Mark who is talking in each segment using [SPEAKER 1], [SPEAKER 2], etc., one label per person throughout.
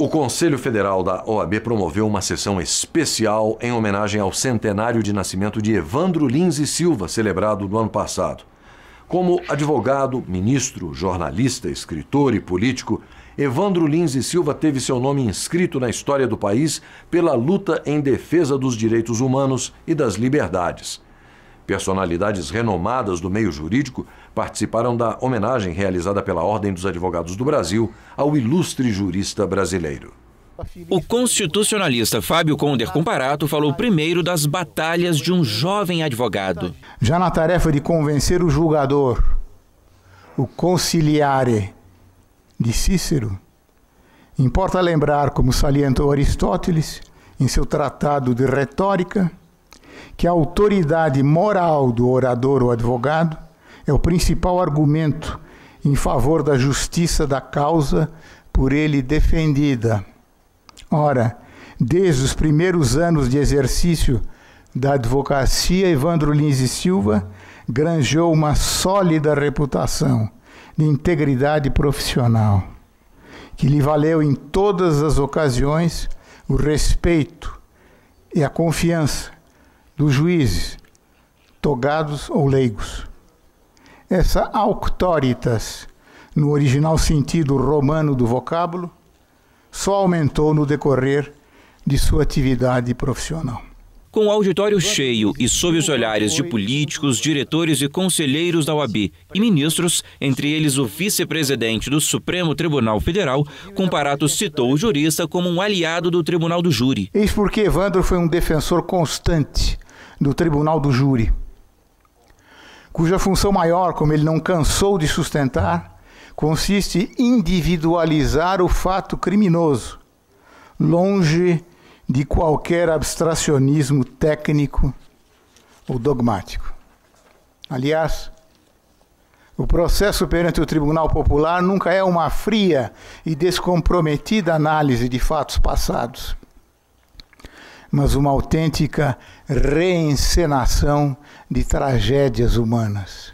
[SPEAKER 1] O Conselho Federal da OAB promoveu uma sessão especial em homenagem ao centenário de nascimento de Evandro Lins e Silva, celebrado no ano passado. Como advogado, ministro, jornalista, escritor e político, Evandro Lins e Silva teve seu nome inscrito na história do país pela luta em defesa dos direitos humanos e das liberdades. Personalidades renomadas do meio jurídico participaram da homenagem realizada pela Ordem dos Advogados do Brasil ao ilustre jurista brasileiro.
[SPEAKER 2] O constitucionalista Fábio Conder Comparato falou primeiro das batalhas de um jovem advogado.
[SPEAKER 3] Já na tarefa de convencer o julgador, o conciliare de Cícero, importa lembrar, como salientou Aristóteles em seu tratado de retórica, que a autoridade moral do orador ou advogado é o principal argumento em favor da justiça da causa por ele defendida. Ora, desde os primeiros anos de exercício da advocacia, Evandro Lins e Silva granjeou uma sólida reputação de integridade profissional, que lhe valeu em todas as ocasiões o respeito e a confiança dos juízes, togados ou leigos. Essa auctoritas, no original sentido romano do vocábulo, só aumentou no decorrer de sua atividade profissional.
[SPEAKER 2] Com o auditório cheio e sob os olhares de políticos, diretores e conselheiros da OAB e ministros, entre eles o vice-presidente do Supremo Tribunal Federal, Comparato citou o jurista como um aliado do Tribunal do Júri.
[SPEAKER 3] Eis porque Evandro foi um defensor constante do Tribunal do Júri, cuja função maior, como ele não cansou de sustentar, consiste em individualizar o fato criminoso, longe de qualquer abstracionismo técnico ou dogmático. Aliás, o processo perante o Tribunal Popular nunca é uma fria e descomprometida análise de fatos passados, mas uma autêntica reencenação de tragédias humanas.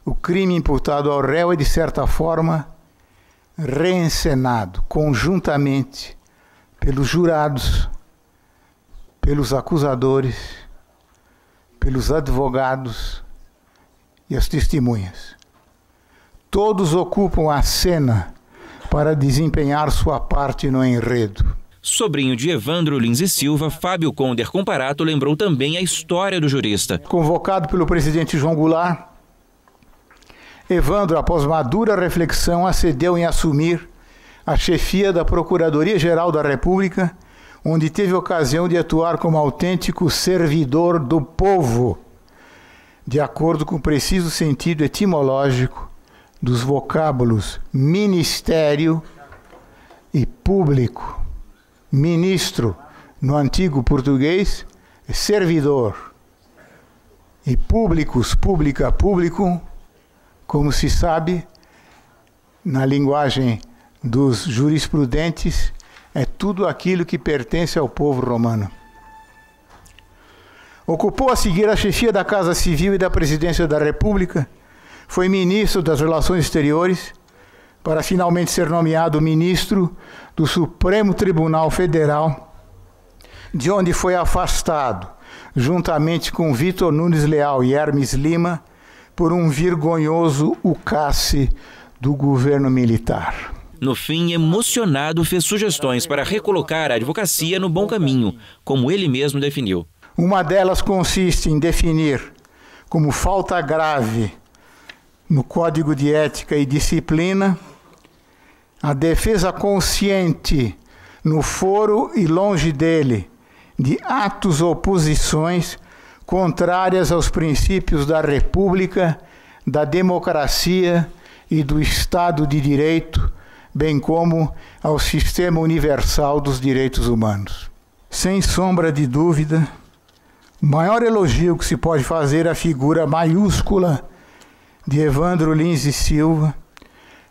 [SPEAKER 3] O crime imputado ao réu é, de certa forma, reencenado conjuntamente pelos jurados, pelos acusadores, pelos advogados e as testemunhas. Todos ocupam a cena para desempenhar sua parte no enredo.
[SPEAKER 2] Sobrinho de Evandro Lins e Silva, Fábio Conder Comparato lembrou também a história do jurista.
[SPEAKER 3] Convocado pelo presidente João Goulart, Evandro, após madura reflexão, acedeu em assumir a chefia da Procuradoria-Geral da República, onde teve ocasião de atuar como autêntico servidor do povo, de acordo com o preciso sentido etimológico dos vocábulos ministério e público. Ministro, no antigo português, é servidor, e públicos, pública, público, como se sabe, na linguagem dos jurisprudentes, é tudo aquilo que pertence ao povo romano. Ocupou a seguir a chefia da Casa Civil e da Presidência da República, foi ministro das Relações Exteriores, para finalmente ser nomeado ministro do Supremo Tribunal Federal, de onde foi afastado, juntamente com Vitor Nunes Leal e Hermes Lima, por um vergonhoso ucasse do governo militar.
[SPEAKER 2] No fim, emocionado, fez sugestões para recolocar a advocacia no bom caminho, como ele mesmo definiu.
[SPEAKER 3] Uma delas consiste em definir como falta grave no Código de Ética e Disciplina a defesa consciente, no foro e longe dele, de atos ou posições contrárias aos princípios da República, da democracia e do Estado de Direito, bem como ao sistema universal dos direitos humanos. Sem sombra de dúvida, o maior elogio que se pode fazer à figura maiúscula de Evandro Lins e Silva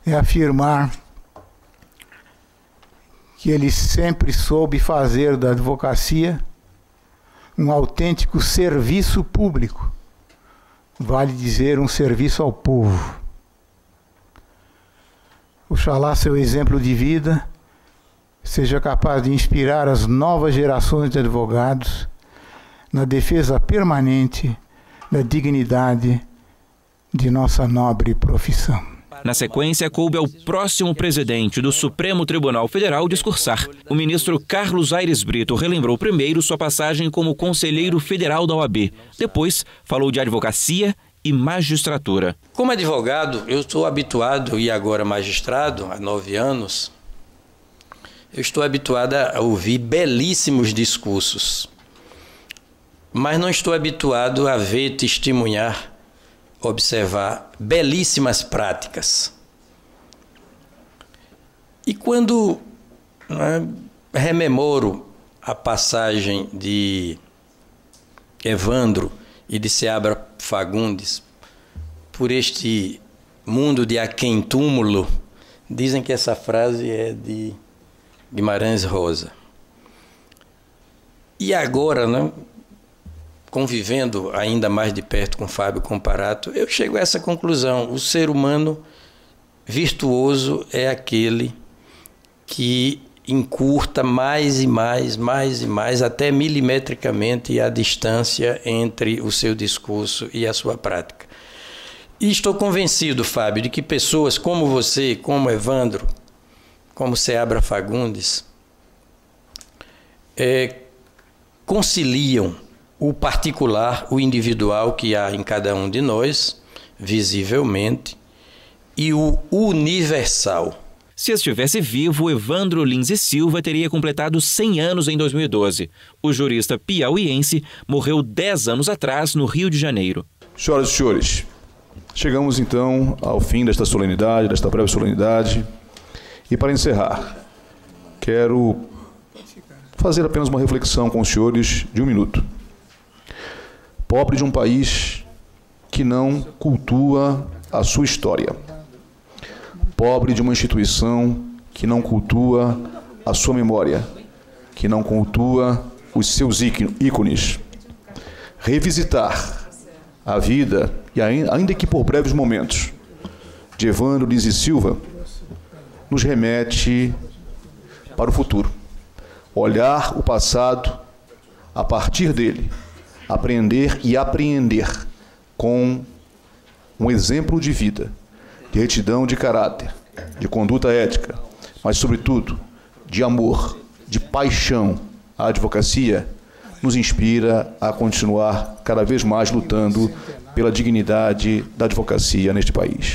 [SPEAKER 3] é afirmar que ele sempre soube fazer da advocacia um autêntico serviço público, vale dizer, um serviço ao povo. Oxalá seu exemplo de vida seja capaz de inspirar as novas gerações de advogados na defesa permanente da dignidade de nossa nobre profissão.
[SPEAKER 2] Na sequência, coube ao próximo presidente do Supremo Tribunal Federal discursar. O ministro Carlos Aires Brito relembrou primeiro sua passagem como conselheiro federal da OAB. Depois, falou de advocacia e magistratura.
[SPEAKER 4] Como advogado, eu estou habituado, e agora magistrado, há 9 anos, eu estou habituado a ouvir belíssimos discursos, mas não estou habituado a ver, testemunhar, observar belíssimas práticas. E quando rememoro a passagem de Evandro e de Seabra Fagundes por este mundo de aquém-túmulo, dizem que essa frase é de Guimarães Rosa. E agora, né, convivendo ainda mais de perto com Fábio Comparato, eu chego a essa conclusão: o ser humano virtuoso é aquele que encurta mais e mais, até milimetricamente, a distância entre o seu discurso e a sua prática. E estou convencido, Fábio, de que pessoas como você, como Evandro, como Seabra Fagundes, conciliam o particular, o individual que há em cada um de nós, visivelmente, e o universal.
[SPEAKER 2] Se estivesse vivo, Evandro Lins e Silva teria completado 100 anos em 2012. O jurista piauiense morreu 10 anos atrás, no Rio de Janeiro.
[SPEAKER 5] Senhoras e senhores, chegamos então ao fim desta solenidade, desta breve solenidade. E para encerrar, quero fazer apenas uma reflexão com os senhores de 1 minuto. Pobre de um país que não cultua a sua história. Pobre de uma instituição que não cultua a sua memória, que não cultua os seus ícones. Revisitar a vida, e ainda que por breves momentos, de Evandro Lins e Silva, nos remete para o futuro. Olhar o passado, a partir dele, aprender e apreender com um exemplo de vida, de retidão de caráter, de conduta ética, mas, sobretudo, de amor, de paixão à advocacia, nos inspira a continuar cada vez mais lutando pela dignidade da advocacia neste país.